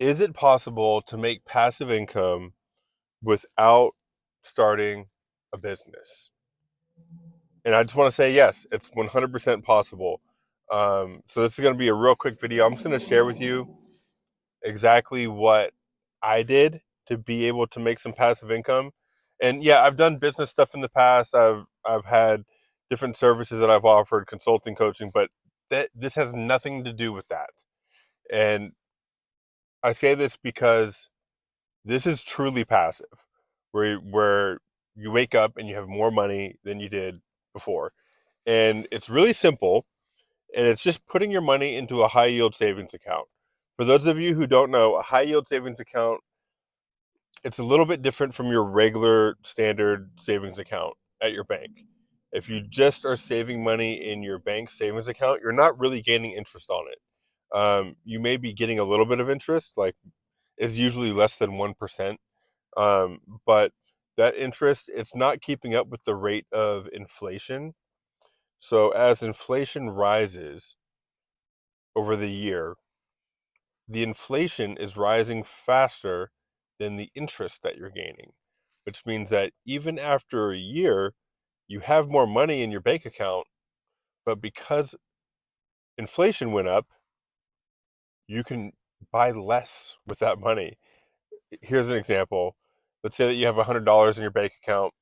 Is it possible to make passive income without starting a business? And I just want to say yes, it's 100% possible. So this is going to be a real quick video. I'm just going to share with you exactly what I did to be able to make some passive income. And yeah, I've done business stuff in the past. I've had different services that I've offered, consulting, coaching, but this has nothing to do with that. And I say this because this is truly passive, where you wake up and you have more money than you did before. And it's really simple, and it's just putting your money into a high yield savings account. For those of you who don't know, a high yield savings account, it's a little bit different from your regular standard savings account at your bank. If you just are saving money in your bank savings account, you're not really gaining interest on it. You may be getting a little bit of interest, like is usually less than 1%. But that interest, it's not keeping up with the rate of inflation. So as inflation rises over the year, the inflation is rising faster than the interest that you're gaining, which means that even after a year, you have more money in your bank account, but because inflation went up, you can buy less with that money. Here's an example. Let's say that you have $100 in your bank account,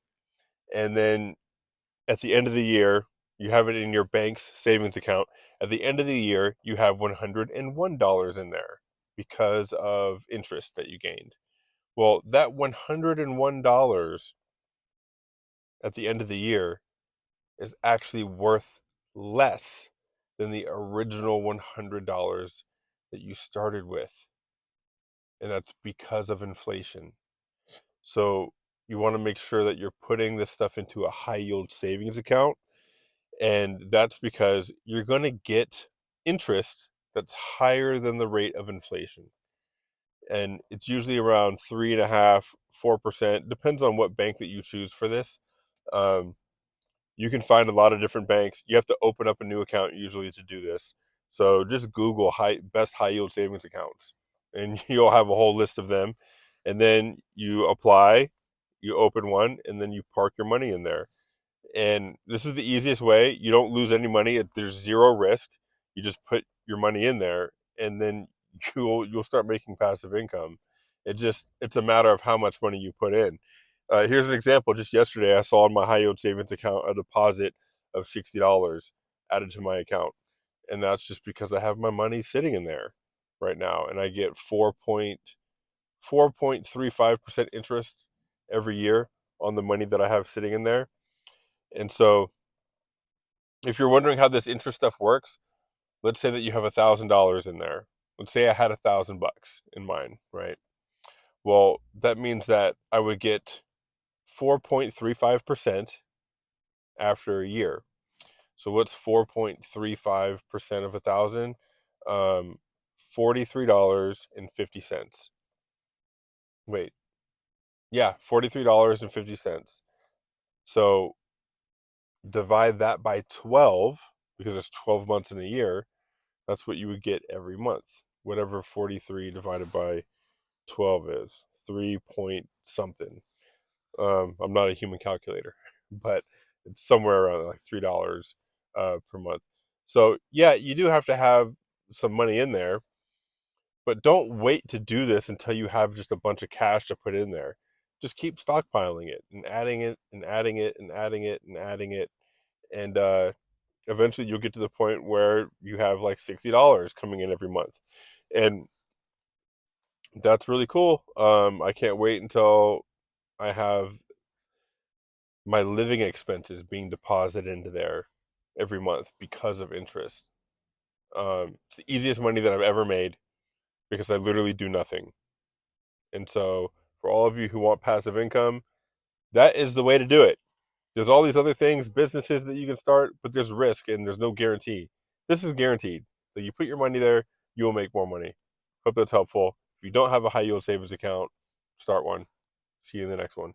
and then at the end of the year, you have it in your bank's savings account. At the end of the year, you have $101 in there because of interest that you gained. Well, that $101 at the end of the year is actually worth less than the original $100 that you started with. And that's because of inflation. So you want to make sure that you're putting this stuff into a high yield savings account. And that's because you're going to get interest that's higher than the rate of inflation. And it's usually around 3.5%, 4%, depends on what bank that you choose for this. Um, you can find a lot of different banks. You have to open up a new account usually to do this. So just Google best high yield savings accounts, and you'll have a whole list of them. And then you apply, you open one, and then you park your money in there. And this is the easiest way. You don't lose any money. There's zero risk. You just put your money in there, and then you'll start making passive income. It's a matter of how much money you put in. Here's an example. Just yesterday, I saw in my high yield savings account a deposit of $60 added to my account, and that's just because I have my money sitting in there right now, and I get 4.35% interest every year on the money that I have sitting in there. And so, if you're wondering how this interest stuff works, let's say that you have $1,000 in there. Let's say I had $1,000 in mine, right? Well, that means that I would get 4.35% after a year. So what's 4.35% of 1,000? $43.50. Wait, yeah, $43.50. So divide that by 12 because there's 12 months in a year. That's what you would get every month. Whatever 43 divided by 12 is, 3 point something. I'm not a human calculator, but it's somewhere around like $3 per month. So yeah, you do have to have some money in there, but don't wait to do this until you have just a bunch of cash to put in there. Just keep stockpiling it and adding it and adding it and adding it and adding it, and eventually you'll get to the point where you have like $60 coming in every month, and that's really cool. I can't wait until I have my living expenses being deposited into there every month because of interest. It's the easiest money that I've ever made because I literally do nothing. And so, for all of you who want passive income, that is the way to do it. There's all these other things, businesses that you can start, but there's risk and there's no guarantee. This is guaranteed. So, you put your money there, you will make more money. Hope that's helpful. If you don't have a high yield savings account, start one. See you in the next one.